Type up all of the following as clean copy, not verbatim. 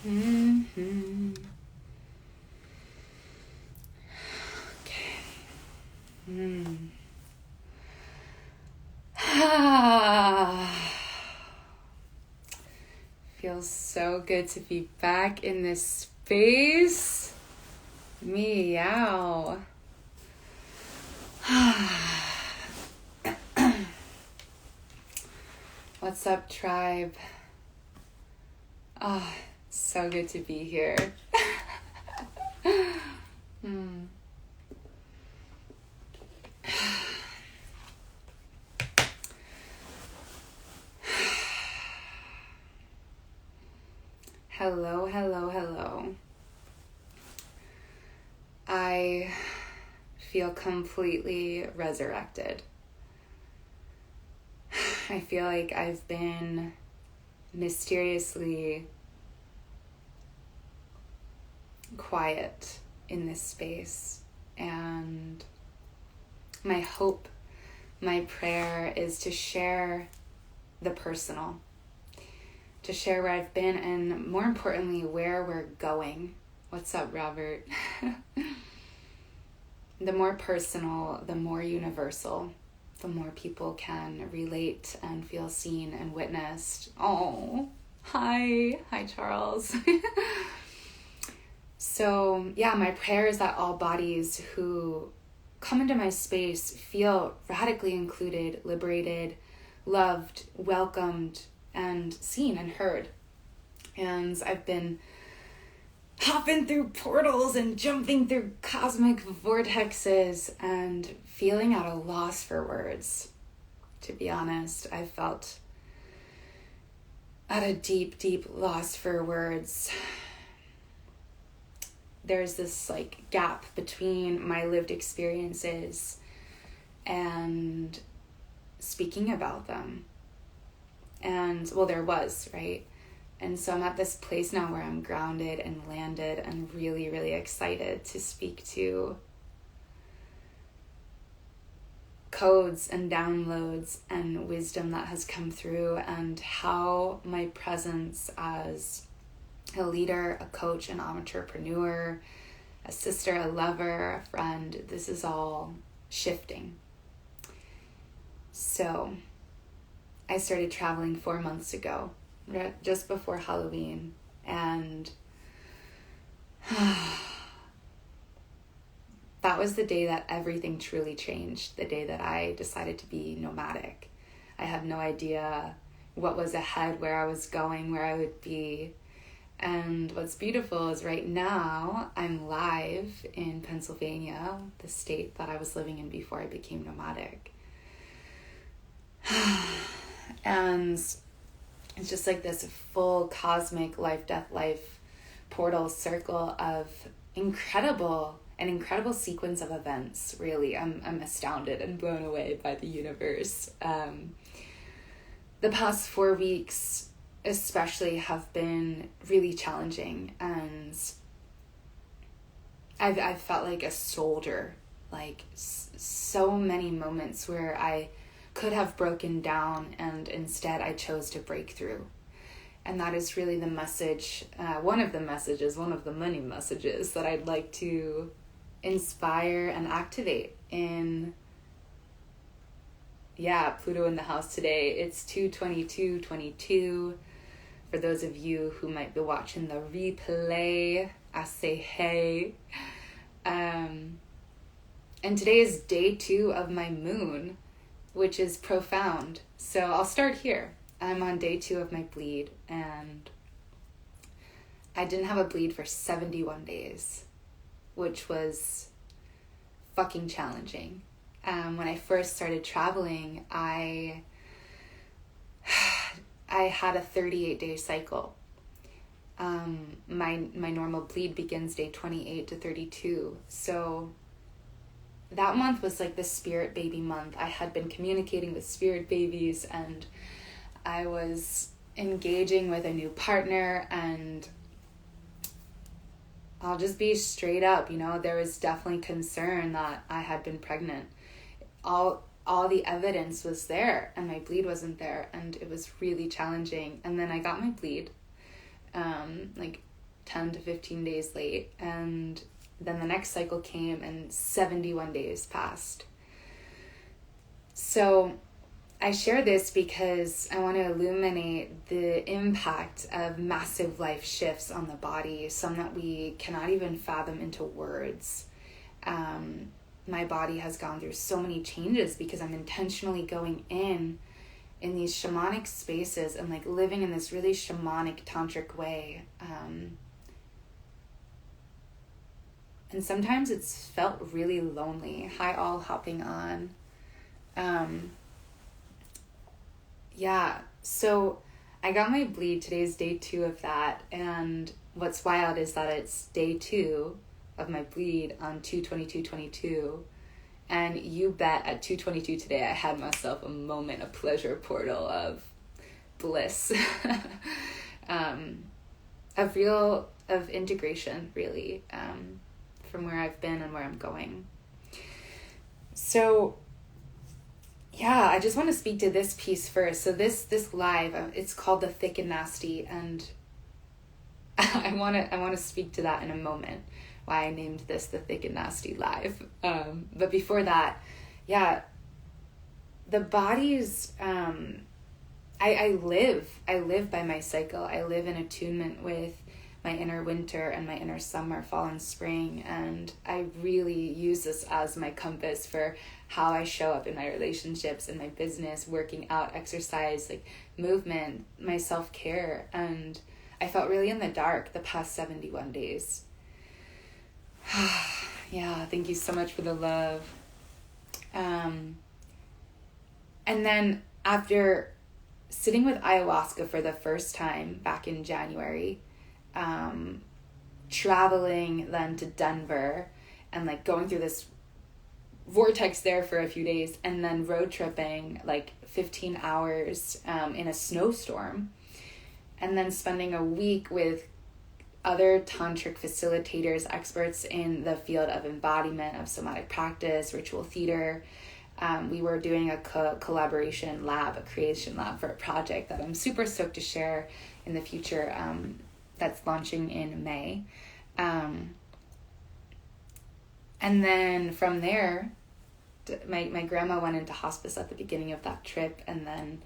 Mm-hmm. Okay. Feels so good to be back in this space. Meow. What's up, tribe? Oh, so good to be here. Hello, hello, hello. I feel completely resurrected. I feel like I've been mysteriously quiet in this space, and my hope, my prayer is to share the personal, to share where I've been, and more importantly, where we're going. What's up, Robert? The more personal, the more universal, the more people can relate and feel seen and witnessed. Oh, hi, Charles. So yeah, my prayer is that all bodies who come into my space feel radically included, liberated, loved, welcomed, and seen and heard. And I've been hopping through portals and jumping through cosmic vortexes and feeling at a loss for words. To be honest, I felt at a deep, deep loss for words. There's this gap between my lived experiences and speaking about them. And well, there was, right? And so I'm at this place now where I'm grounded and landed and really, really excited to speak to codes and downloads and wisdom that has come through, and how my presence as a leader, a coach, an entrepreneur, a sister, a lover, a friend, this is all shifting. So I started traveling 4 months ago, just before Halloween, and that was the day that everything truly changed, the day that I decided to be nomadic. I had no idea what was ahead, where I was going, where I would be. And what's beautiful is right now I'm live in Pennsylvania, the state that I was living in before I became nomadic. And it's just like this full cosmic life, death, life portal circle of an incredible sequence of events. Really, I'm astounded and blown away by the universe. The past 4 weeks especially have been really challenging, and I've felt like a soldier, so many moments where I could have broken down, and instead I chose to break through. And that is really the message, one of the many messages that I'd like to inspire and activate in, Pluto in the house today. It's 2/22/22. For those of you who might be watching the replay, I say hey. And today is day 2 of my moon, which is profound. So I'll start here. I'm on day 2 of my bleed, and I didn't have a bleed for 71 days, which was fucking challenging. When I first started traveling, I had a 38-day cycle. My normal bleed begins day 28 to 32. So that month was like the spirit baby month. I had been communicating with spirit babies, and I was engaging with a new partner, and I'll just be straight up, there was definitely concern that I had been pregnant. All the evidence was there, and my bleed wasn't there, and it was really challenging. And then I got my bleed, 10 to 15 days late. And then the next cycle came and 71 days passed. So I share this because I want to illuminate the impact of massive life shifts on the body, some that we cannot even fathom into words. My body has gone through so many changes because I'm intentionally going in these shamanic spaces and like living in this really shamanic tantric way. And sometimes it's felt really lonely. Hi all, hopping on. Yeah, so I got my bleed. Today's day 2 of that. And what's wild is that it's day 2 of my bleed on 2/22/22. And you bet at 2/22 today, I had myself a moment, a pleasure portal of bliss, of integration, really, from where I've been and where I'm going. So yeah, I just want to speak to this piece first. So this live, it's called The Thick and Nasty, and I want to speak to that in a moment, why I named this The Thick and Nasty Live. But before that, yeah, the body's, I live by my cycle. I live in attunement with my inner winter and my inner summer, fall and spring. And I really use this as my compass for how I show up in my relationships, in my business, working out, exercise, like movement, my self-care. And I felt really in the dark the past 71 days. Yeah, thank you so much for the love. And then after sitting with ayahuasca for the first time back in January, traveling then to Denver and like going through this vortex there for a few days, and then road tripping like 15 hours in a snowstorm, and then spending a week with other tantric facilitators, experts in the field of embodiment, of somatic practice, ritual theater. We were doing a collaboration lab, a creation lab for a project that I'm super stoked to share in the future, that's launching in May. And then from there, my grandma went into hospice at the beginning of that trip, and then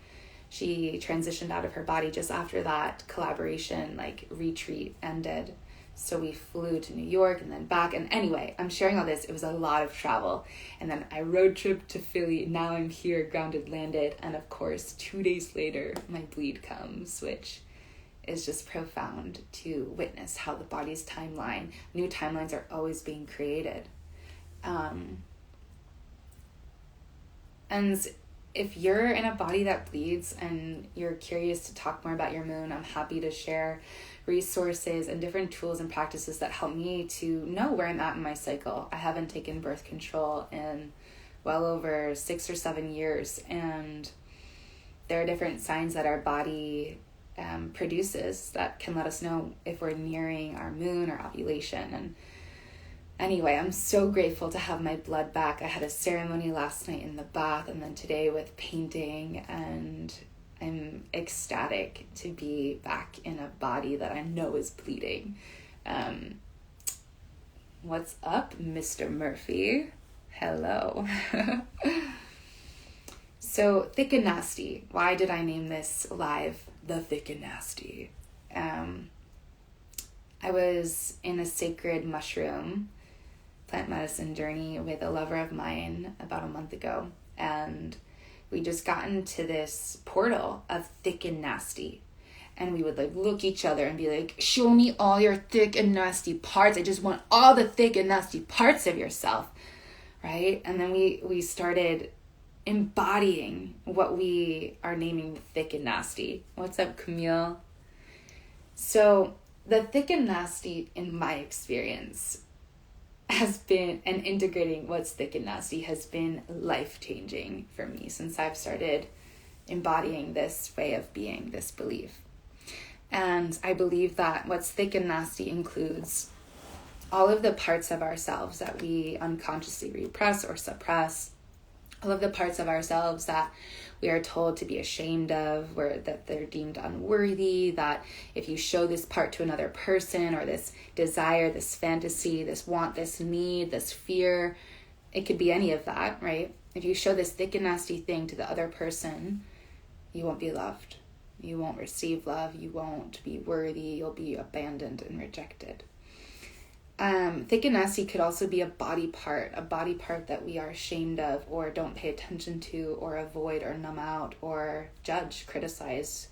she transitioned out of her body just after that collaboration retreat ended. So we flew to New York and then back. And anyway, I'm sharing all this. It was a lot of travel. And then I road tripped to Philly. Now I'm here, grounded, landed. And of course, 2 days later, my bleed comes, which is just profound to witness how the body's timeline, new timelines are always being created. And if you're in a body that bleeds and you're curious to talk more about your moon, I'm happy to share resources and different tools and practices that help me to know where I'm at in my cycle. I haven't taken birth control in well over 6 or 7 years, and there are different signs that our body produces that can let us know if we're nearing our moon or ovulation. And anyway, I'm so grateful to have my blood back. I had a ceremony last night in the bath, and then today with painting, and I'm ecstatic to be back in a body that I know is bleeding. What's up, Mr. Murphy? Hello. So, Thick and Nasty. Why did I name this live The Thick and Nasty? I was in a sacred mushroom plant medicine journey with a lover of mine about a month ago, and we just got into this portal of thick and nasty, and we would look each other and be like, show me all your thick and nasty parts. I just want all the thick and nasty parts of yourself, right? And then we started embodying what we are naming thick and nasty. What's up, Camille? So the thick and nasty, in my experience, has been, and integrating what's thick and nasty has been life-changing for me since I've started embodying this way of being, this belief. And I believe that what's thick and nasty includes all of the parts of ourselves that we unconsciously repress or suppress, all of the parts of ourselves that we are told to be ashamed of, that they're deemed unworthy, that if you show this part to another person, or this desire, this fantasy, this want, this need, this fear, it could be any of that, right? If you show this thick and nasty thing to the other person, you won't be loved. You won't receive love. You won't be worthy. You'll be abandoned and rejected. Thick and nasty could also be a body part that we are ashamed of, or don't pay attention to, or avoid, or numb out, or judge, criticize.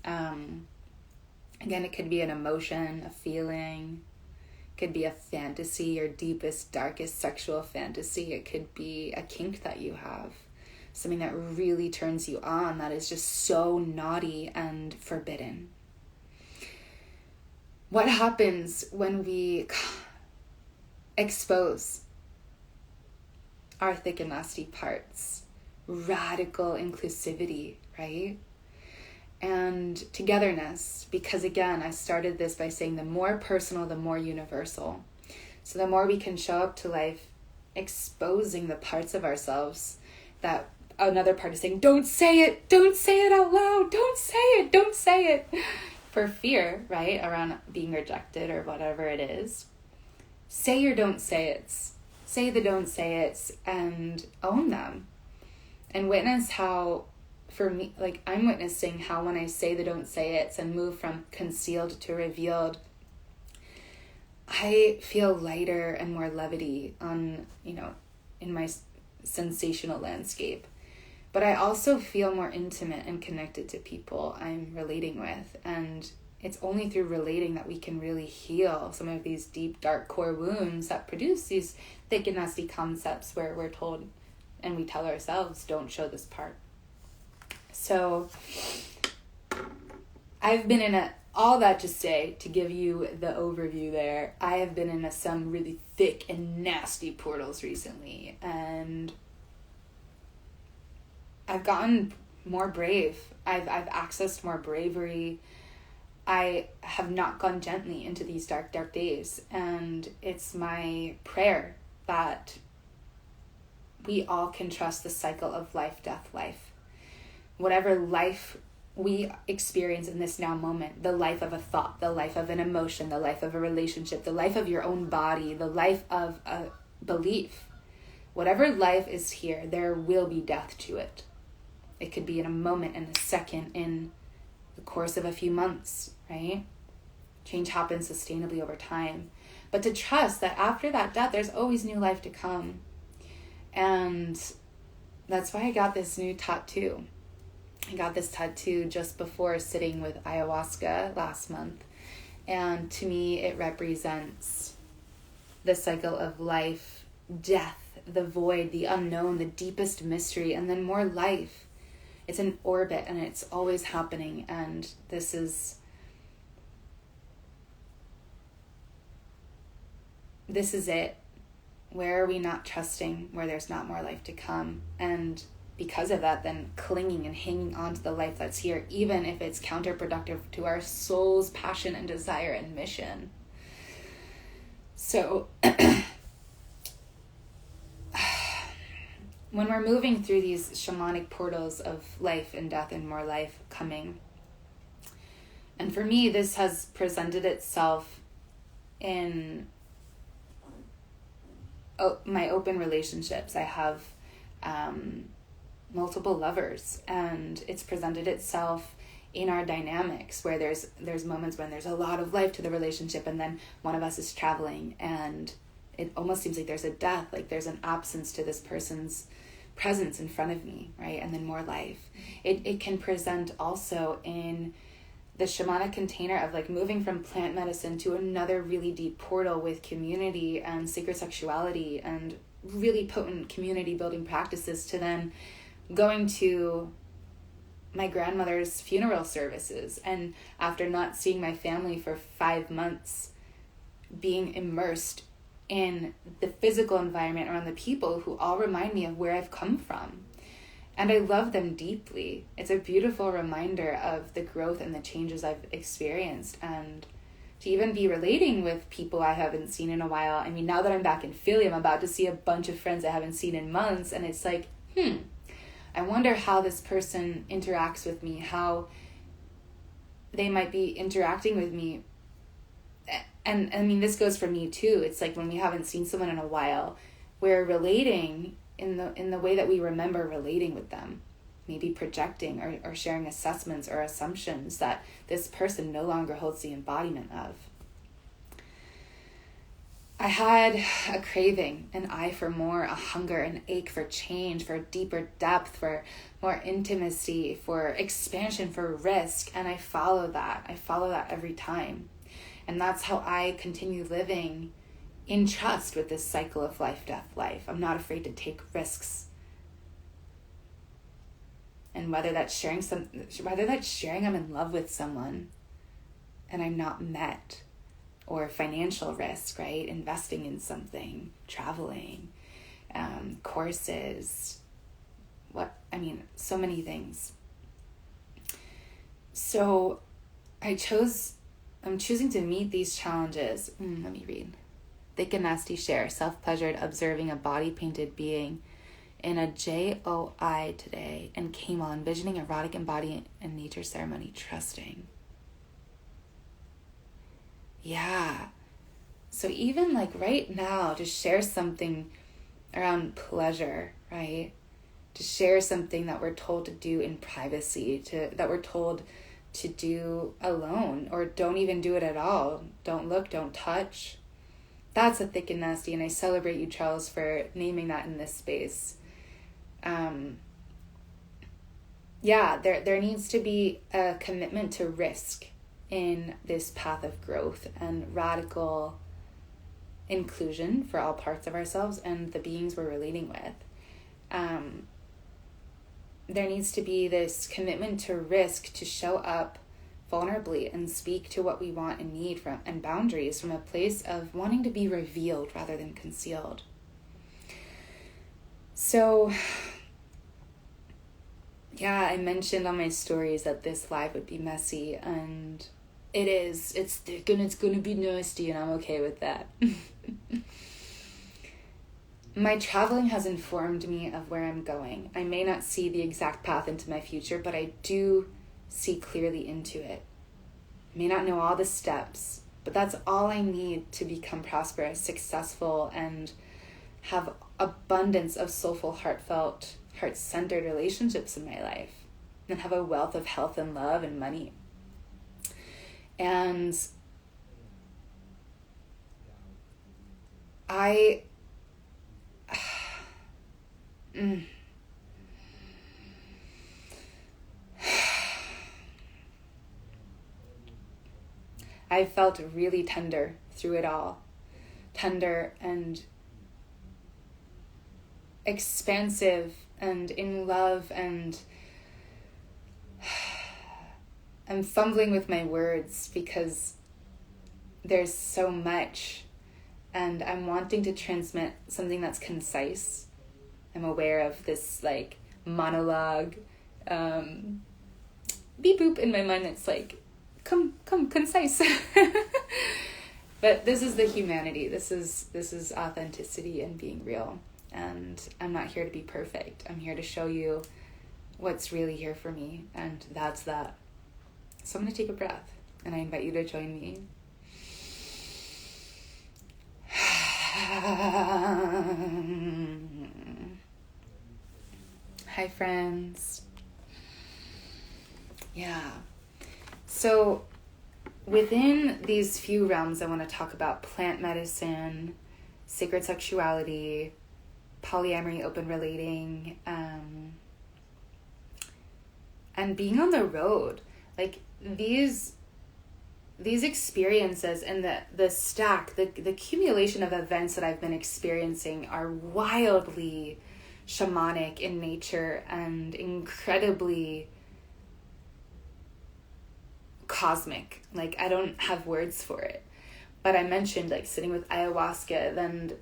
Again, it could be an emotion, a feeling. It could be a fantasy, your deepest, darkest sexual fantasy. It could be a kink that you have, something that really turns you on, that is just so naughty and forbidden. What happens when we expose our thick and nasty parts? Radical inclusivity, right? And togetherness, because again, I started this by saying the more personal, the more universal. So the more we can show up to life exposing the parts of ourselves that another part is saying, don't say it out loud, don't say it, for fear, right, around being rejected or whatever it is. Say your don't say it's. Say the don't say it's and own them. And witness how, for me, like I'm witnessing how when I say the don't say it's and move from concealed to revealed, I feel lighter and more levity on, in my sensational landscape. But I also feel more intimate and connected to people I'm relating with. And it's only through relating that we can really heal some of these deep, dark core wounds that produce these thick and nasty concepts where we're told and we tell ourselves, don't show this part. So I've been in all that to say, to give you the overview there, I have been in some really thick and nasty portals recently. And I've gotten more brave. I've accessed more bravery. I have not gone gently into these dark, dark days. And it's my prayer that we all can trust the cycle of life, death, life. Whatever life we experience in this now moment, the life of a thought, the life of an emotion, the life of a relationship, the life of your own body, the life of a belief. Whatever life is here, there will be death to it. It could be in a moment, in a second, in the course of a few months, right? Change happens sustainably over time. But to trust that after that death, there's always new life to come. And that's why I got this new tattoo. I got this tattoo just before sitting with ayahuasca last month. And to me, it represents the cycle of life, death, the void, the unknown, the deepest mystery, and then more life. It's an orbit and it's always happening. And this is it. Where are we not trusting where there's not more life to come? And because of that, then clinging and hanging on to the life that's here, even if it's counterproductive to our soul's passion and desire and mission. So when we're moving through these shamanic portals of life and death and more life coming, and for me, this has presented itself in my open relationships. I have multiple lovers, and it's presented itself in our dynamics where there's moments when there's a lot of life to the relationship, and then one of us is traveling and it almost seems like there's a death, like there's an absence to this person's presence in front of me, right? And then more life. It can present also in the shamanic container of like moving from plant medicine to another really deep portal with community and sacred sexuality and really potent community building practices, to then going to my grandmother's funeral services, and after not seeing my family for 5 months, being immersed in the physical environment around the people who all remind me of where I've come from. And I love them deeply. It's a beautiful reminder of the growth and the changes I've experienced, and to even be relating with people I haven't seen in a while. I mean, now that I'm back in Philly, I'm about to see a bunch of friends I haven't seen in months, and it's like, I wonder how this person interacts with me, how they might be interacting with me. And I mean, this goes for me too. It's like when we haven't seen someone in a while, we're relating in the way that we remember relating with them, maybe projecting or sharing assessments or assumptions that this person no longer holds the embodiment of. I had a craving, an eye for more, a hunger, an ache for change, for deeper depth, for more intimacy, for expansion, for risk. And I follow that. I follow that every time. And that's how I continue living in trust with this cycle of life, death, life. I'm not afraid to take risks. And whether that's sharing I'm in love with someone and I'm not met, or financial risk, right? Investing in something, traveling, courses, so many things. So I'm choosing to meet these challenges. Let me read. Thick and Nasty share, self-pleasured observing a body-painted being in a JOI today and came on envisioning erotic embodiment and nature ceremony, trusting. Yeah. So even like right now, to share something around pleasure, right? To share something that we're told to do in privacy, that we're told to do alone, or don't even do it at all. Don't look, don't touch. That's a thick and nasty, and I celebrate you, Charles, for naming that in this space. There needs to be a commitment to risk in this path of growth and radical inclusion for all parts of ourselves and the beings we're relating with. There needs to be this commitment to risk, to show up vulnerably and speak to what we want and need and boundaries from a place of wanting to be revealed rather than concealed. So, I mentioned on my stories that this live would be messy, and it is. It's gonna be nasty, and I'm okay with that. My traveling has informed me of where I'm going. I may not see the exact path into my future, but I do see clearly into it. I may not know all the steps, but that's all I need to become prosperous, successful, and have abundance of soulful, heartfelt, heart-centered relationships in my life, and have a wealth of health and love and money. And I felt really tender through it all. Tender and expansive and in love, and I'm fumbling with my words because there's so much, and I'm wanting to transmit something that's concise. I'm aware of this like monologue beep boop in my mind that's like, come concise. But this is the humanity. This is authenticity and being real. And I'm not here to be perfect. I'm here to show you what's really here for me, and that's that. So I'm going to take a breath, and I invite you to join me. Hi, friends. Yeah. So within these few realms, I want to talk about plant medicine, sacred sexuality, polyamory, open relating, and being on the road. Like these experiences and the stack, the accumulation of events that I've been experiencing are wildly shamanic in nature and incredibly cosmic. Like, I don't have words for it. But I mentioned like sitting with ayahuasca, then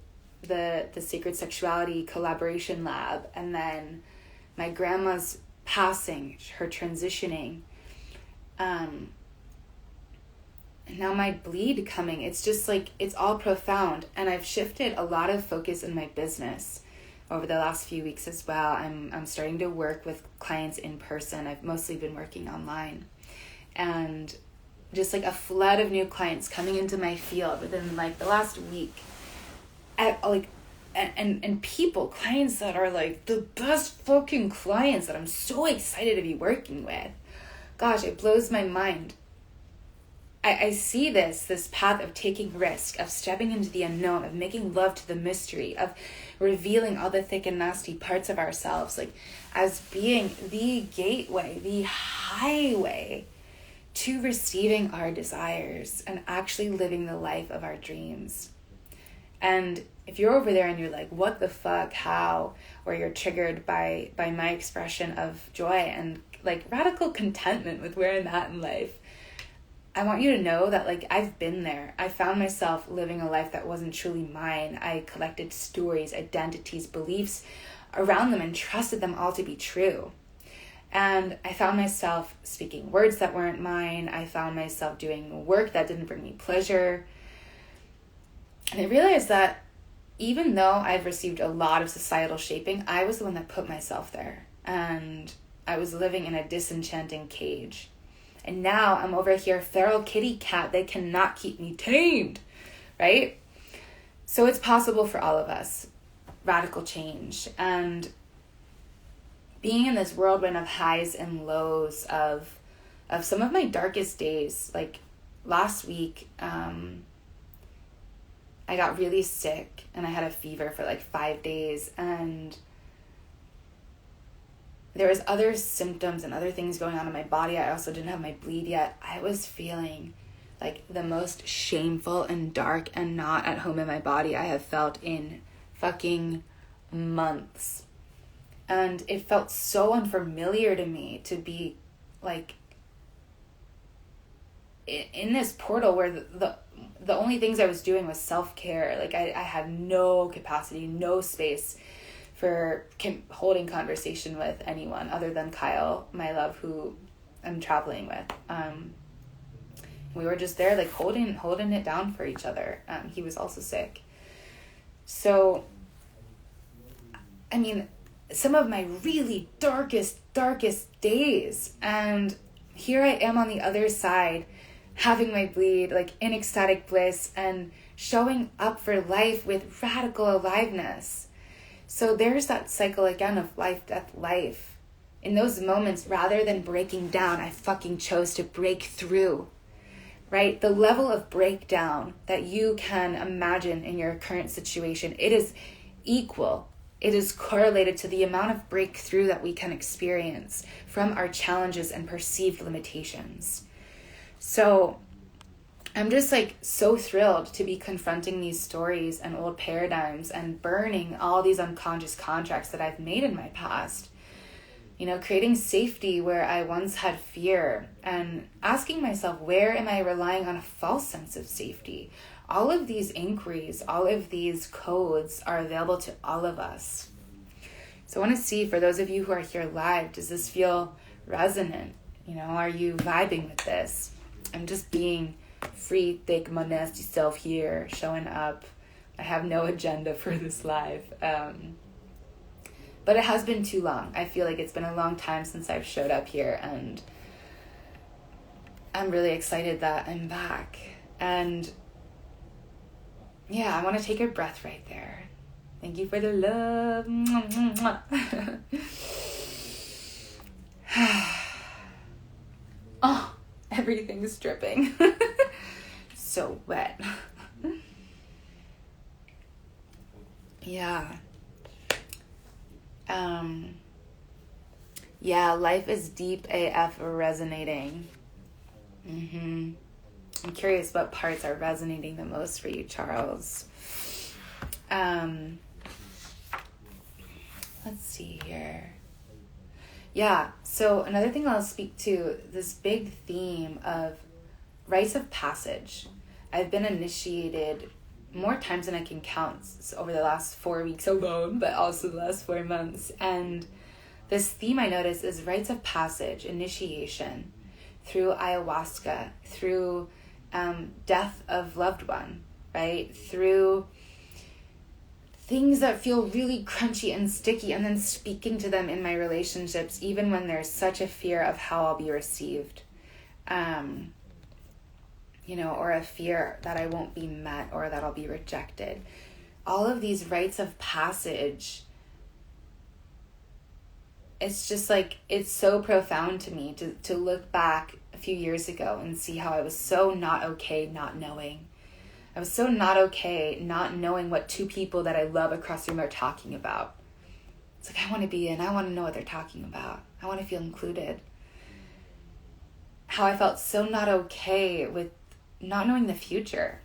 the Sacred Sexuality Collaboration Lab, and then my grandma's passing, her transitioning, and now my bleed coming. It's just like, it's all profound. And I've shifted a lot of focus in my business over the last few weeks as well. I'm starting to work with clients in person. I've mostly been working online, and just like a flood of new clients coming into my field within like the last week. And clients that are like the best fucking clients that I'm so excited to be working with. Gosh, it blows my mind. I see this path of taking risk, of stepping into the unknown, of making love to the mystery, of revealing all the thick and nasty parts of ourselves, like as being the gateway, the highway to receiving our desires and actually living the life of our dreams. And if you're over there and you're like, what the fuck, how, or you're triggered by my expression of joy and like radical contentment with where I'm at in life, I want you to know that like I've been there. I found myself living a life that wasn't truly mine. I collected stories, identities, beliefs around them and trusted them all to be true. And I found myself speaking words that weren't mine. I found myself doing work that didn't bring me pleasure. And I realized that even though I've received a lot of societal shaping, I was the one that put myself there. And I was living in a disenchanting cage. And now I'm over here, feral kitty cat. They cannot keep me tamed, right? So it's possible for all of us. Radical change. And being in this whirlwind of highs and lows of some of my darkest days. Like last week, I got really sick and I had a fever for like 5 days, and there was other symptoms and other things going on in my body. I also didn't have my bleed yet. I was feeling like the most shameful and dark and not at home in my body I have felt in fucking months. And it felt so unfamiliar to me to be like in this portal where the only things I was doing was self-care. Like I had no capacity, no space for holding conversation with anyone other than Kyle, my love, who I'm traveling with. We were just there like holding it down for each other. He was also sick. So, I mean, some of my really darkest days, and here I am on the other side, having my bleed, like in ecstatic bliss and showing up for life with radical aliveness. So there's that cycle again of life, death, life. In those moments, rather than breaking down, I fucking chose to break through, right? The level of breakdown that you can imagine in your current situation, it is equal. It is correlated to the amount of breakthrough that we can experience from our challenges and perceived limitations. So I'm just like so thrilled to be confronting these stories and old paradigms and burning all these unconscious contracts that I've made in my past. You know, creating safety where I once had fear, and asking myself, where am I relying on a false sense of safety? All of these inquiries, all of these codes are available to all of us. So I want to see, for those of you who are here live, does this feel resonant? You know, are you vibing with this? I'm just being free, thick, my nasty self here, showing up. I have no agenda for this live. But it has been too long. I feel like it's been a long time since I've showed up here, and I'm really excited that I'm back. And yeah, I want to take a breath right there. Thank you for the love. Oh, everything's dripping. So wet. Yeah. Yeah, life is deep AF resonating. I'm curious what parts are resonating the most for you, Charles. Let's see here. Yeah, so another thing I'll speak to, this big theme of rites of passage. I've been initiated more times than I can count over the last 4 weeks alone, but also the last 4 months. And this theme I notice is rites of passage, initiation, through ayahuasca, through death of loved one, right? Through things that feel really crunchy and sticky, and then speaking to them in my relationships, even when there's such a fear of how I'll be received, or a fear that I won't be met or that I'll be rejected. All of these rites of passage, it's just like, it's so profound to me to look back a few years ago and see how I was so not okay not knowing. I was so not okay not knowing what two people that I love across the room are talking about. It's like, I want to be in. I want to know what they're talking about. I want to feel included. How I felt so not okay with not knowing the future.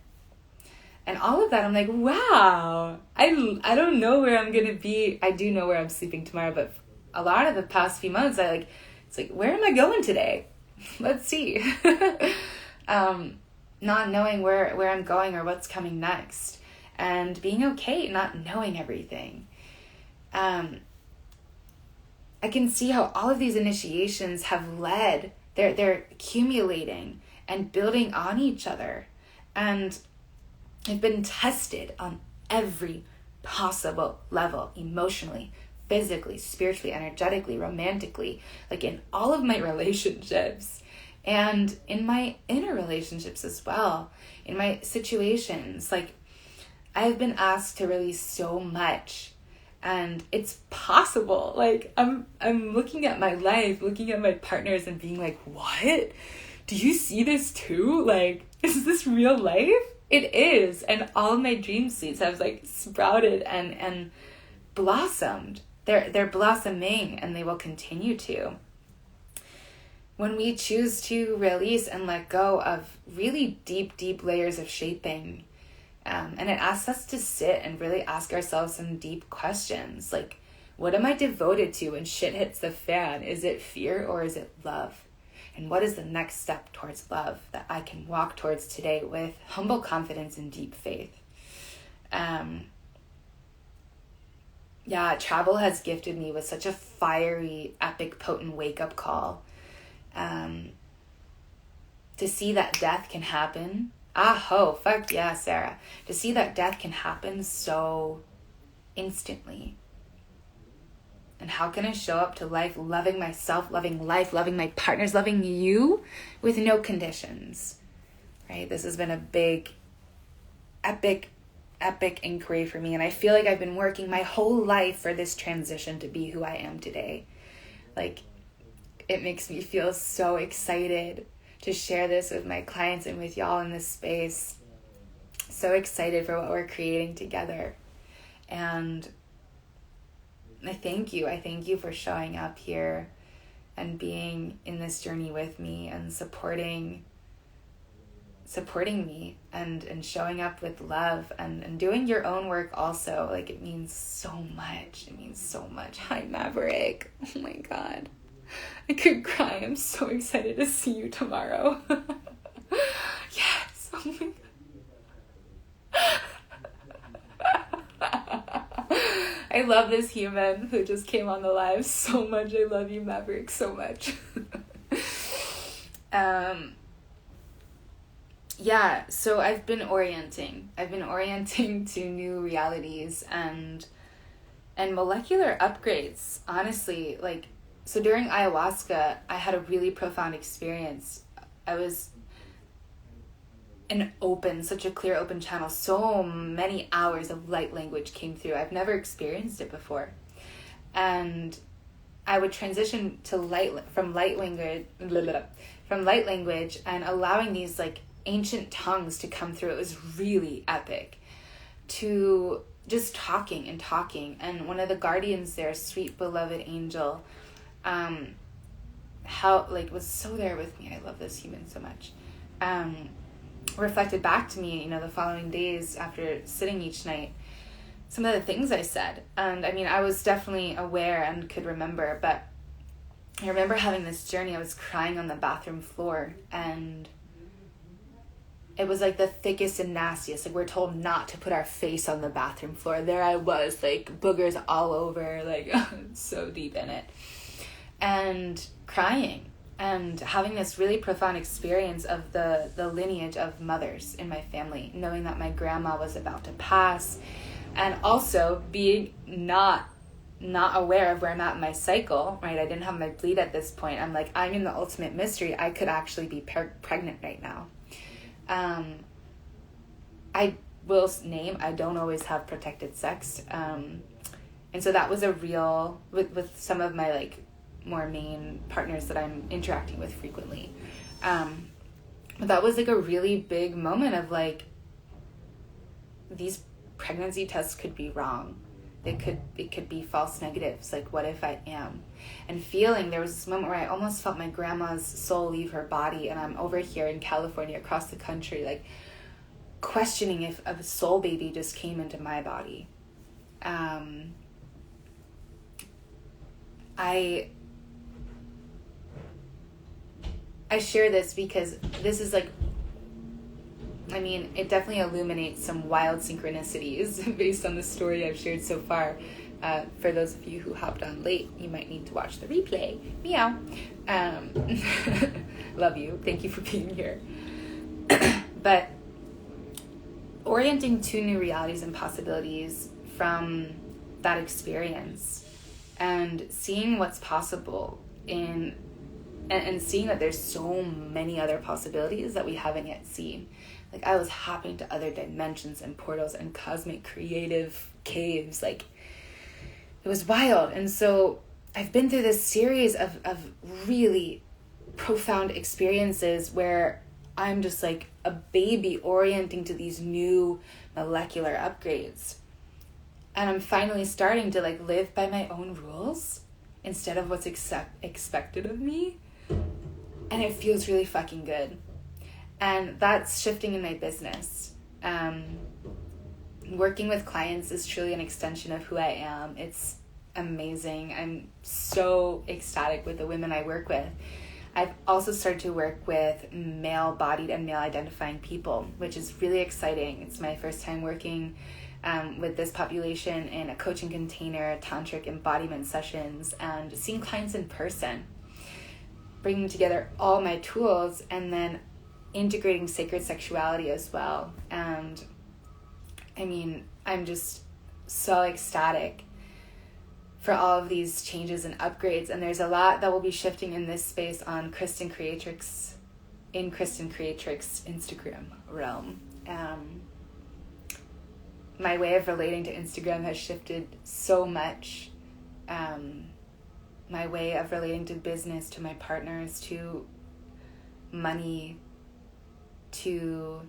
And all of that, I'm like, wow. I don't know where I'm going to be. I do know where I'm sleeping tomorrow, but a lot of the past few months, it's like, where am I going today? Let's see. Not knowing where I'm going or what's coming next, and being okay not knowing everything. I can see how all of these initiations have led, they're accumulating and building on each other, and have been tested on every possible level, emotionally, physically, spiritually, energetically, romantically, like in all of my relationships. And in my inner relationships as well, in my situations, like, I've been asked to release so much, and it's possible. Like, I'm looking at my life, looking at my partners, and being like, what? Do you see this too? Like, is this real life? It is. And all of my dream seeds have like sprouted and blossomed. They're blossoming, and they will continue to. When we choose to release and let go of really deep layers of shaping, and it asks us to sit and really ask ourselves some deep questions, like, what am I devoted to when shit hits the fan? Is it fear or is it love? And what is the next step towards love that I can walk towards today with humble confidence and deep faith? Travel has gifted me with such a fiery, epic, potent wake-up call. To see that death can happen. Fuck yeah, Sarah. To see that death can happen so instantly. And how can I show up to life loving myself, loving life, loving my partners, loving you with no conditions, right? This has been a big, epic inquiry for me. And I feel like I've been working my whole life for this transition to be who I am today. Like, it makes me feel so excited to share this with my clients and with y'all in this space. So excited for what we're creating together. And I thank you. I thank you for showing up here and being in this journey with me and supporting me and showing up with love and doing your own work also. Like, it means so much. It means so much. Hi, Maverick. Oh my God. I could cry. I'm so excited to see you tomorrow. Yes. Oh my God. I love this human who just came on the live so much. I love you, Maverick, so much. So I've been orienting to new realities and molecular upgrades, honestly. Like, so during ayahuasca, I had a really profound experience. I was such a clear open channel. So many hours of light language came through. I've never experienced it before. And I would transition to from light language and allowing these like ancient tongues to come through. It was really epic. To just talking. And one of the guardians there, sweet beloved angel, was so there with me. I love this human so much. Reflected back to me, the following days after sitting each night, some of the things I said. And I mean, I was definitely aware and could remember, but I remember having this journey. I was crying on the bathroom floor, and it was like the thickest and nastiest. Like, we're told not to put our face on the bathroom floor. There I was, like boogers all over, like so deep in it, and crying. And having this really profound experience of the lineage of mothers in my family, knowing that my grandma was about to pass, And also being not aware of where I'm at in my cycle, right? I didn't have my bleed at this point. I'm like, I'm in the ultimate mystery. I could actually be pregnant right now. I will name, I don't always have protected sex. And so that was a real, with some of my like more main partners that I'm interacting with frequently. But that was like a really big moment of like, these pregnancy tests could be wrong. It could be false negatives. Like, what if I am? And feeling, there was this moment where I almost felt my grandma's soul leave her body, and I'm over here in California, across the country, like questioning if a soul baby just came into my body. I share this because this is like, I mean, it definitely illuminates some wild synchronicities based on the story I've shared so far. For those of you who hopped on late, you might need to watch the replay. Meow. Love you. Thank you for being here. But orienting to new realities and possibilities from that experience and seeing what's possible and seeing that there's so many other possibilities that we haven't yet seen. Like, I was hopping to other dimensions and portals and cosmic creative caves. Like, it was wild. And so I've been through this series of really profound experiences where I'm just like a baby orienting to these new molecular upgrades. And I'm finally starting to like live by my own rules instead of what's expected of me. And it feels really fucking good. And that's shifting in my business. Working with clients is truly an extension of who I am. It's amazing. I'm so ecstatic with the women I work with. I've also started to work with male-bodied and male-identifying people, which is really exciting. It's my first time working with this population in a coaching container, tantric embodiment sessions, and seeing clients in person, bringing together all my tools, and then integrating sacred sexuality as well. And I mean, I'm just so ecstatic for all of these changes and upgrades. And there's a lot that will be shifting in this space on Kristen Creatrix Instagram realm. My way of relating to Instagram has shifted so much. My way of relating to business, to my partners, to money, to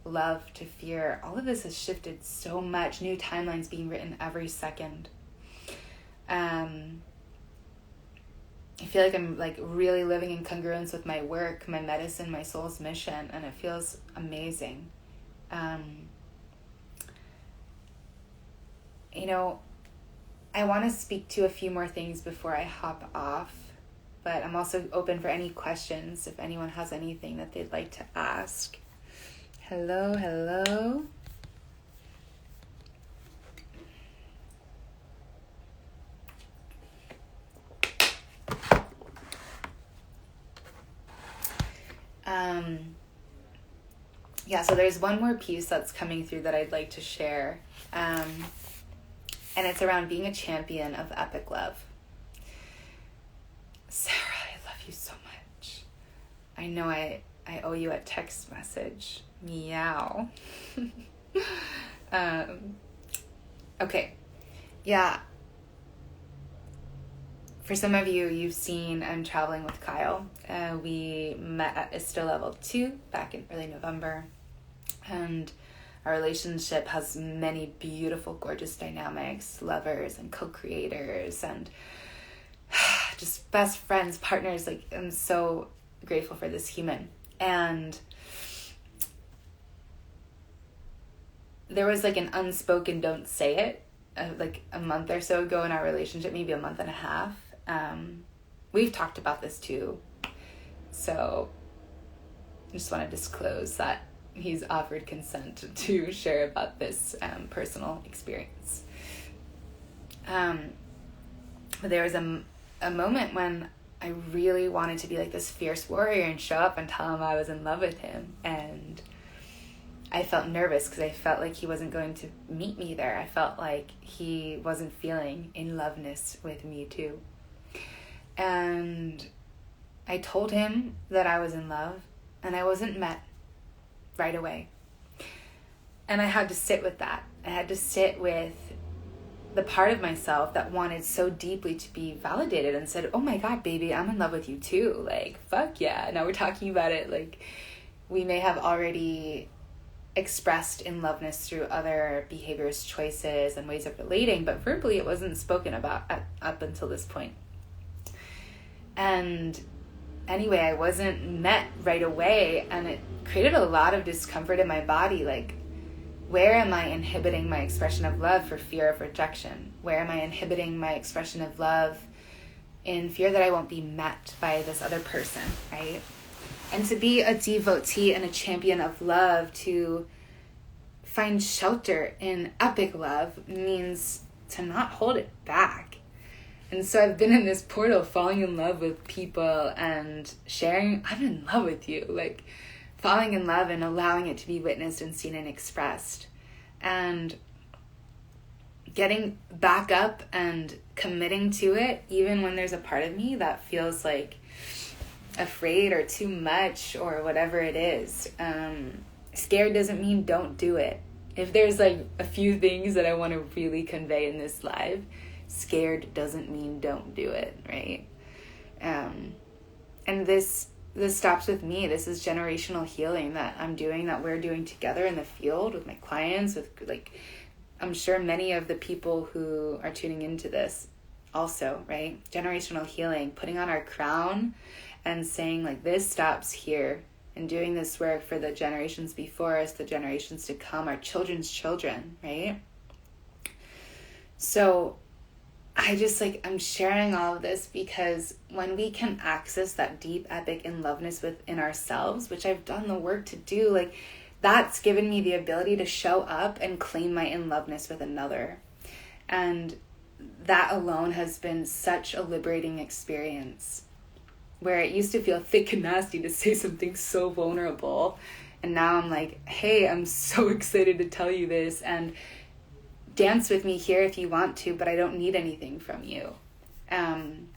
love, to fear, all of this has shifted so much. New timelines being written every second. I feel like I'm like really living in congruence with my work, my medicine, my soul's mission, and it feels amazing. You know, I want to speak to a few more things before I hop off, but I'm also open for any questions if anyone has anything that they'd like to ask. Hello. So there's one more piece that's coming through that I'd like to share. And it's around being a champion of epic love. Sarah, I love you so much. I know I owe you a text message. Meow. Okay. Yeah. For some of you, you've seen I'm traveling with Kyle. We met at ISTA Level 2 back in early November. And our relationship has many beautiful, gorgeous dynamics, lovers and co-creators and just best friends, partners. Like, I'm so grateful for this human. And there was like an unspoken don't say it, like a month or so ago in our relationship, maybe a month and a half. We've talked about this too. So I just want to disclose that he's offered consent to share about this personal experience. There was a moment when I really wanted to be like this fierce warrior and show up and tell him I was in love with him. And I felt nervous because I felt like he wasn't going to meet me there. I felt like he wasn't feeling in loveness with me too. And I told him that I was in love, and I wasn't met right away. And I had to sit with that. I had to sit with the part of myself that wanted so deeply to be validated and said, oh my God, baby, I'm in love with you too. Like, fuck yeah. Now we're talking about it. Like, we may have already expressed in loveness through other behaviors, choices, and ways of relating, but verbally it wasn't spoken about up until this point. And anyway, I wasn't met right away, and it created a lot of discomfort in my body. Like, where am I inhibiting my expression of love for fear of rejection? Where am I inhibiting my expression of love in fear that I won't be met by this other person, right? And to be a devotee and a champion of love, to find shelter in epic love, means to not hold it back. And so I've been in this portal, falling in love with people and sharing, I'm in love with you. Like, falling in love and allowing it to be witnessed and seen and expressed. And getting back up and committing to it, even when there's a part of me that feels like afraid or too much or whatever it is. Scared doesn't mean don't do it. If there's like a few things that I want to really convey in this live, scared doesn't mean don't do it, right? And this stops with me. This is generational healing that I'm doing, that we're doing together in the field with my clients, with like, I'm sure many of the people who are tuning into this also, right? Generational healing, putting on our crown and saying like, this stops here, and doing this work for the generations before us, the generations to come, our children's children, right? So I'm sharing all of this because when we can access that deep epic in loveness within ourselves, which I've done the work to do, like, that's given me the ability to show up and claim my in loveness with another. And that alone has been such a liberating experience, where it used to feel thick and nasty to say something so vulnerable. And now I'm like, hey, I'm so excited to tell you this, and dance with me here if you want to, but I don't need anything from you. And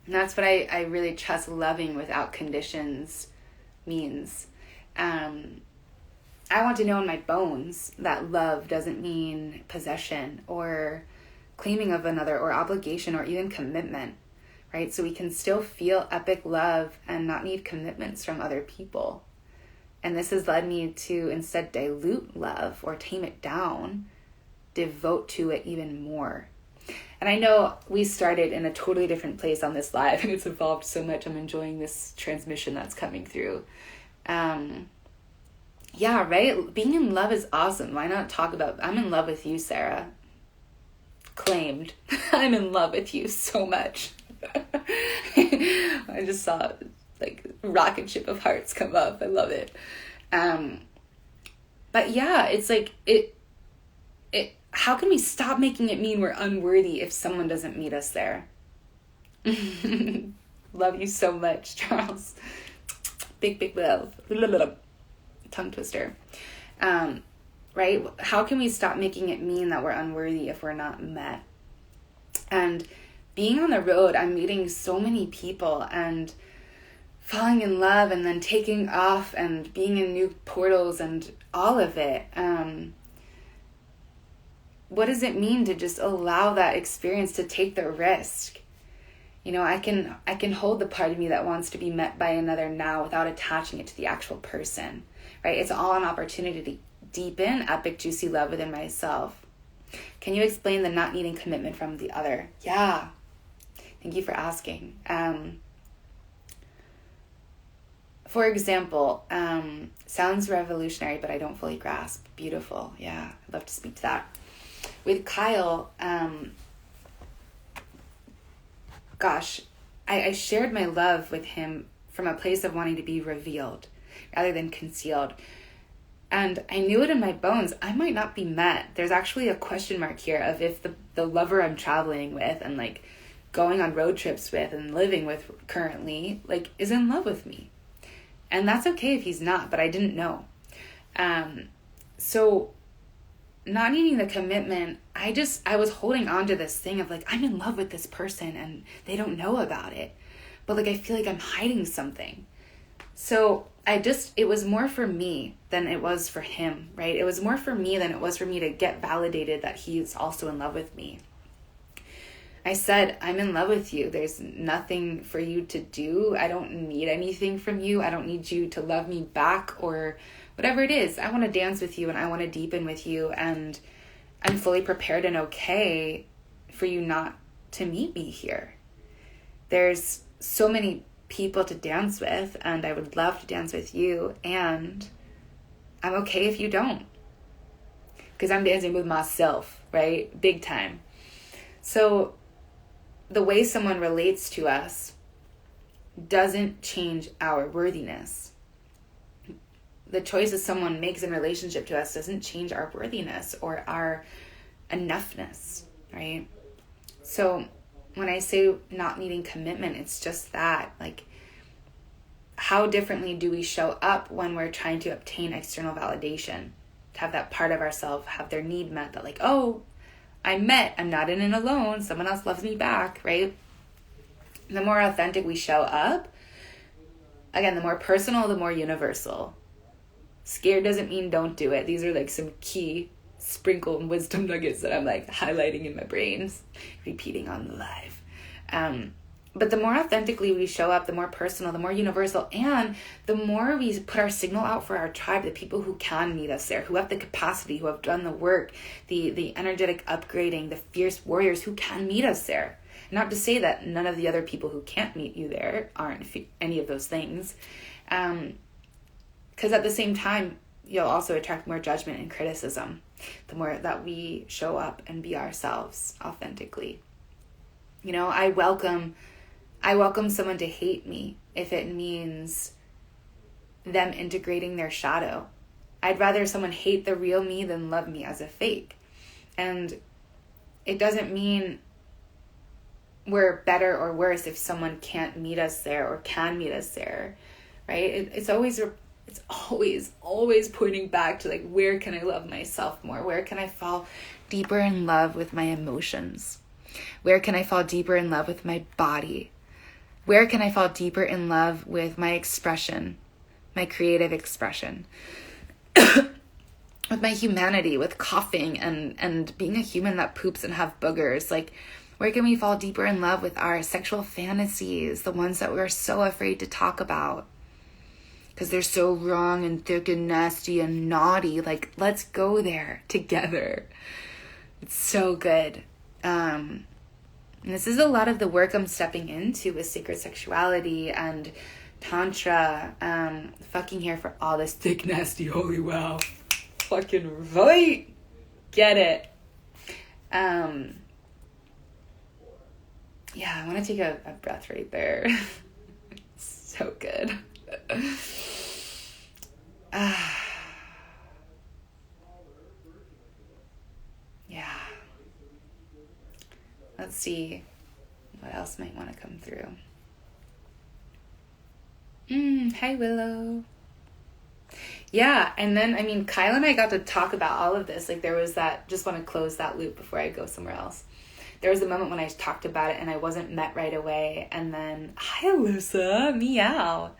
that's what I really trust loving without conditions means. I want to know in my bones that love doesn't mean possession or claiming of another or obligation or even commitment, right? So we can still feel epic love and not need commitments from other people. And this has led me to instead dilute love or tame it down, devote to it even more. And I know we started in a totally different place on this live, and it's evolved so much. I'm enjoying this transmission that's coming through. Yeah, right? Being in love is awesome. Why not talk about, I'm in love with you, Sarah. Claimed. I'm in love with you so much. I just saw like rocket ship of hearts come up. I love it. But yeah, it's like, how can we stop making it mean we're unworthy if someone doesn't meet us there? Love you so much, Charles. Big love. Tongue twister. Right? How can we stop making it mean that we're unworthy if we're not met? And being on the road, I'm meeting so many people and falling in love and then taking off and being in new portals and all of it. What does it mean to just allow that experience, to take the risk? You know, I can hold the part of me that wants to be met by another now without attaching it to the actual person, right? It's all an opportunity to deepen epic, juicy love within myself. Can you explain the not needing commitment from the other? Yeah. Thank you for asking. For example, sounds revolutionary, but I don't fully grasp. Beautiful. Yeah, I'd love to speak to that. With Kyle, I shared my love with him from a place of wanting to be revealed rather than concealed. And I knew it in my bones. I might not be met. There's actually a question mark here of if the lover I'm traveling with and like going on road trips with and living with currently like is in love with me. And that's okay if he's not, but I didn't know. So not needing the commitment, I was holding on to this thing of like, I'm in love with this person and they don't know about it. But like, I feel like I'm hiding something. So it was more for me than it was for him, right? It was more for me than it was for me to get validated that he's also in love with me. I said, I'm in love with you. There's nothing for you to do. I don't need anything from you. I don't need you to love me back or whatever it is. I want to dance with you and I want to deepen with you. And I'm fully prepared and okay for you not to meet me here. There's so many people to dance with and I would love to dance with you. And I'm okay if you don't. Because I'm dancing with myself, right? Big time. So the way someone relates to us doesn't change our worthiness. The choices someone makes in relationship to us doesn't change our worthiness or our enoughness, right? So when I say not needing commitment, it's just that, like, how differently do we show up when we're trying to obtain external validation, to have that part of ourselves have their need met, that like, oh, I'm not in it alone, someone else loves me back, right? The more authentic we show up, again, the more personal, the more universal. Scared doesn't mean don't do it. These are like some key sprinkle and wisdom nuggets that I'm like highlighting in my brains, repeating on the live. But the more authentically we show up, the more personal, the more universal, and the more we put our signal out for our tribe, the people who can meet us there, who have the capacity, who have done the work, the energetic upgrading, the fierce warriors who can meet us there. Not to say that none of the other people who can't meet you there aren't any of those things. Because at the same time, you'll also attract more judgment and criticism the more that we show up and be ourselves authentically. You know, I welcome someone to hate me if it means them integrating their shadow. I'd rather someone hate the real me than love me as a fake. And it doesn't mean we're better or worse if someone can't meet us there or can meet us there, right? It's always pointing back to like, where can I love myself more? Where can I fall deeper in love with my emotions? Where can I fall deeper in love with my body? Where can I fall deeper in love with my expression, my creative expression? With my humanity, with coughing and being a human that poops and have boogers. Like, where can we fall deeper in love with our sexual fantasies, the ones that we're so afraid to talk about? Because they're so wrong and thick and nasty and naughty. Like, let's go there together. It's so good. And this is a lot of the work I'm stepping into with sacred sexuality and tantra. Fucking here for all this thick, nasty, holy wow. Fucking right. Get it. Yeah, I want to take a breath right there. So good. Yeah. Let's see what else might want to come through. Hi, Willow. Yeah, and then, I mean, Kyle and I got to talk about all of this. Like, there was that, just want to close that loop before I go somewhere else. There was a moment when I talked about it and I wasn't met right away. And then, hi, Alyssa, meow.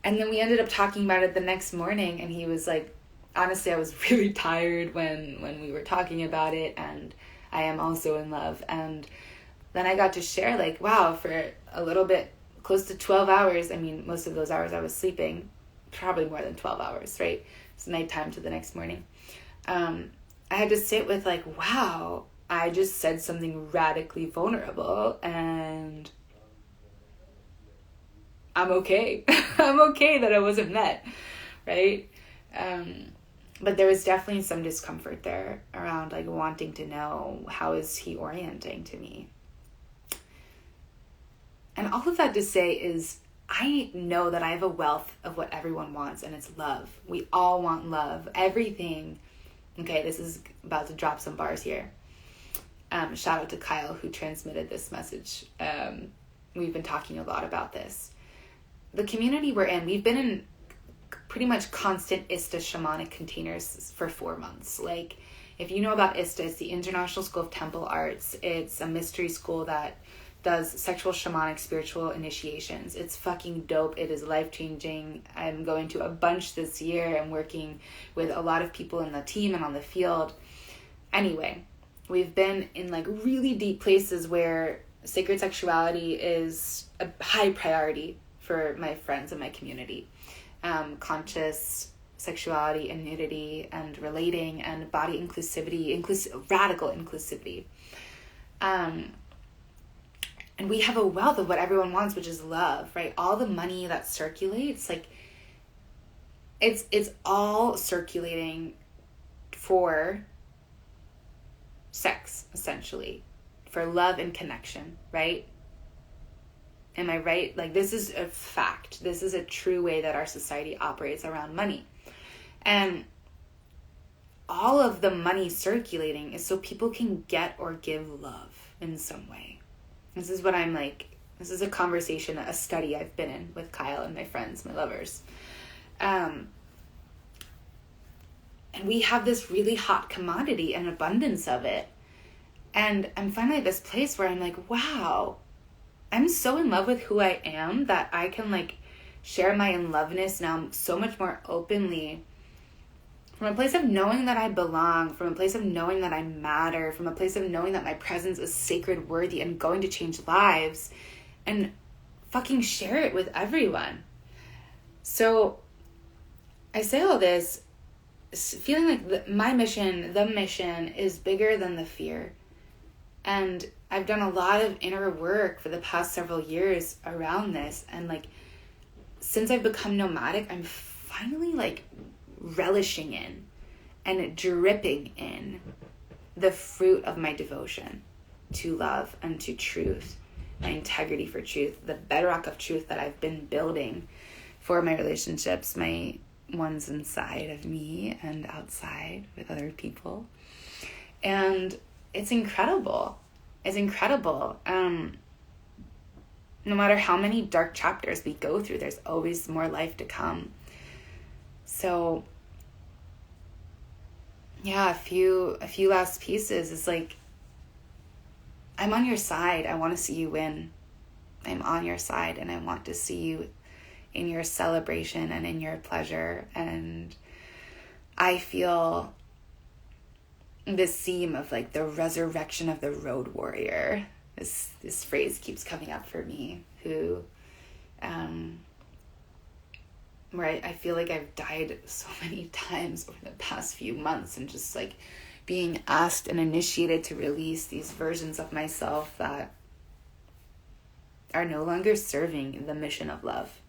And then we ended up talking about it the next morning. And he was like, honestly, I was really tired when we were talking about it. And I am also in love. And then I got to share, like, wow, for a little bit, close to 12 hours. I mean, most of those hours I was sleeping, probably more than 12 hours, right? It's nighttime to the next morning. I had to sit with like, wow, I just said something radically vulnerable and I'm okay. I'm okay that I wasn't met, right? But there was definitely some discomfort there around like wanting to know, how is he orienting to me? And all of that to say is, I know that I have a wealth of what everyone wants, and it's love. We all want love. Everything. Okay, this is about to drop some bars here. Shout out to Kyle who transmitted this message. We've been talking a lot about this. The community we're in, we've been in pretty much constant ISTA shamanic containers for 4 months. Like, if you know about ISTA, it's the International School of Temple Arts. It's a mystery school that does sexual shamanic spiritual initiations. It's fucking dope. It is life-changing. I'm going to a bunch this year. I'm working with a lot of people in the team and on the field. Anyway, we've been in like really deep places where sacred sexuality is a high priority for my friends and my community. Conscious sexuality and nudity and relating and body inclusivity, radical inclusivity. And we have a wealth of what everyone wants, which is love, right? All the money that circulates, like, it's all circulating for sex, essentially, for love and connection, right? Am I right? Like, this is a fact. This is a true way that our society operates around money. And all of the money circulating is so people can get or give love in some way. This is what I'm like, this is a conversation, a study I've been in with Kyle and my friends, my lovers. And we have this really hot commodity and abundance of it. And I'm finally at this place where I'm like, wow, I'm so in love with who I am that I can like share my in-loveness now so much more openly, from a place of knowing that I belong, from a place of knowing that I matter, from a place of knowing that my presence is sacred, worthy, and going to change lives, and fucking share it with everyone. So I say all this feeling like my mission, the mission, is bigger than the fear. And I've done a lot of inner work for the past several years around this. And like, since I've become nomadic, I'm finally like relishing in and dripping in the fruit of my devotion to love and to truth, my integrity for truth, the bedrock of truth that I've been building for my relationships, my ones inside of me and outside with other people. And it's incredible. It's incredible. No matter how many dark chapters we go through, there's always more life to come. So yeah, a few last pieces. It's like, I'm on your side. I want to see you win. I'm on your side, and I want to see you in your celebration and in your pleasure. And I feel this theme of like the resurrection of the road warrior. This phrase keeps coming up for me, who where I feel like I've died so many times over the past few months, and just like being asked and initiated to release these versions of myself that are no longer serving the mission of love.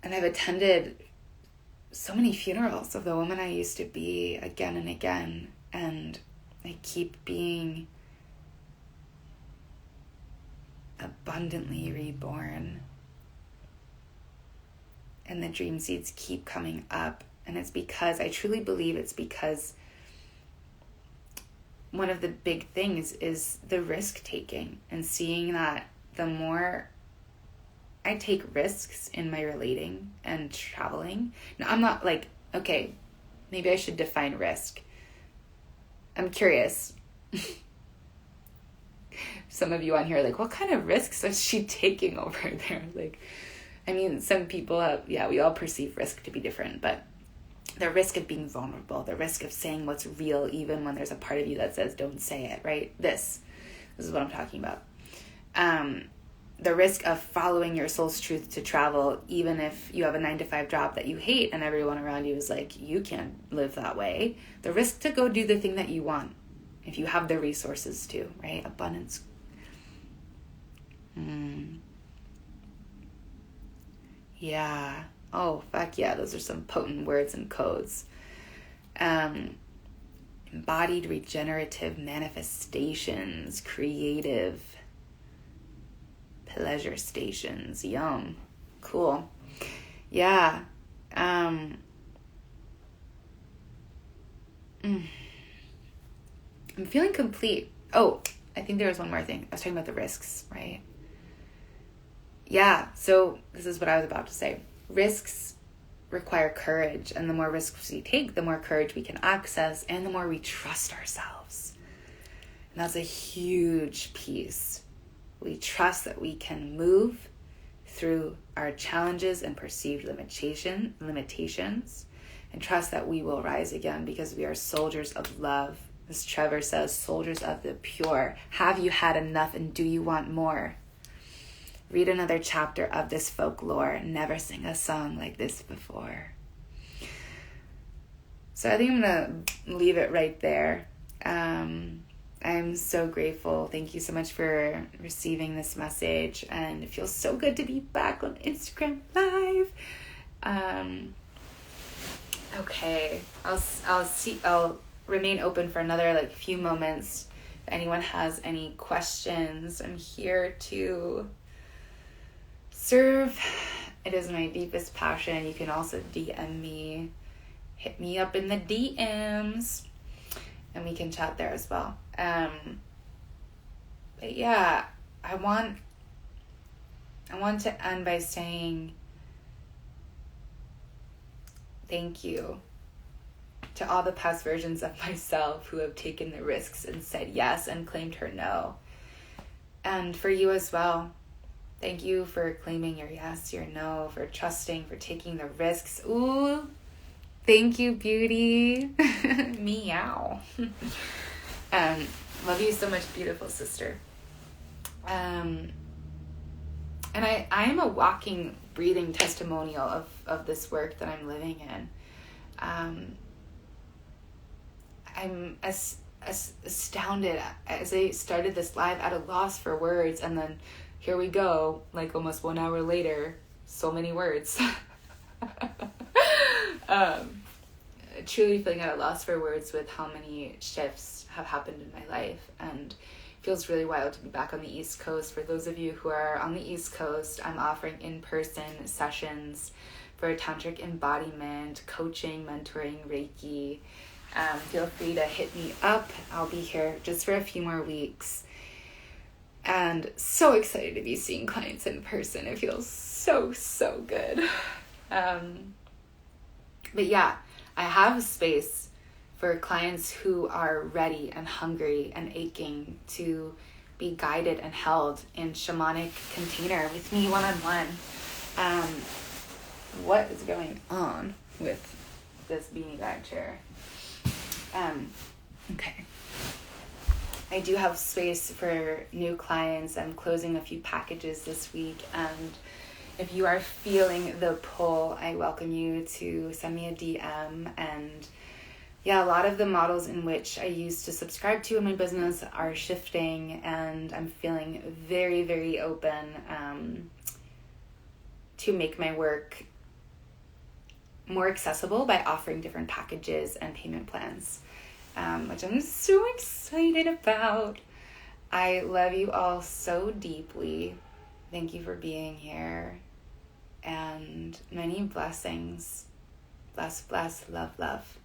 And I've attended so many funerals of the woman I used to be again and again, and I keep being abundantly reborn. And the dream seeds keep coming up. And it's because, I truly believe it's because one of the big things is the risk taking, and seeing that the more I take risks in my relating and traveling. Now, I'm not like, okay, maybe I should define risk. I'm curious. Some of you on here are like, what kind of risks is she taking over there? Like, I mean, some people have, we all perceive risk to be different, but the risk of being vulnerable, the risk of saying what's real, even when there's a part of you that says, don't say it, right? This is what I'm talking about. The risk of following your soul's truth to travel, even if you have a 9-to-5 job that you hate and everyone around you is like, you can't live that way. The risk to go do the thing that you want, if you have the resources to, right? Abundance. Yeah. Oh, fuck yeah. Those are some potent words and codes. Embodied regenerative manifestations, creative pleasure stations. Yum. Cool. Yeah. I'm feeling complete. Oh, I think there was one more thing. I was talking about the risks, right? yeah, so this is what I was about to say. Risks require courage, and the more risks we take, the more courage we can access, and the more we trust ourselves. And that's a huge piece. We trust that we can move through our challenges and perceived limitations, and trust that we will rise again because we are soldiers of love. As Trevor says, soldiers of the pure. Have you had enough, and do you want more? Read another chapter of this folklore. Never sing a song like this before. So I think I'm going to leave it right there. I'm so grateful. Thank you so much for receiving this message. And it feels so good to be back on Instagram Live. Okay. I'll remain open for another few moments. If anyone has any questions, I'm here to serve. It is my deepest passion. You can also DM me. Hit me up in the DMs. And we can chat there as well. But yeah, I want to end by saying thank you to all the past versions of myself who have taken the risks and said yes and claimed her no. And for you as well. Thank you for claiming your yes, your no, for trusting, for taking the risks. Ooh, thank you, beauty. Meow. Love you so much, beautiful sister. And I am a walking, breathing testimonial of this work that I'm living in. I'm astounded as I started this live at a loss for words, and then here we go, almost 1 hour later, so many words. Truly feeling at a loss for words with how many shifts have happened in my life, and it feels really wild to be back on the East Coast. For those of you who are on the East Coast, I'm offering in-person sessions for tantric embodiment, coaching, mentoring, Reiki. Feel free to hit me up. I'll be here just for a few more weeks. And so excited to be seeing clients in person. It feels so good. But yeah, I have space for clients who are ready and hungry and aching to be guided and held in shamanic container with me one-on-one. What is going on with this beanie bag chair? Okay. I do have space for new clients. I'm closing a few packages this week, and if you are feeling the pull, I welcome you to send me a DM. And yeah, a lot of the models in which I used to subscribe to in my business are shifting, and I'm feeling very, very open to make my work more accessible by offering different packages and payment plans, which I'm so excited about. I love you all so deeply. Thank you for being here, and many blessings. Bless, bless, love, love.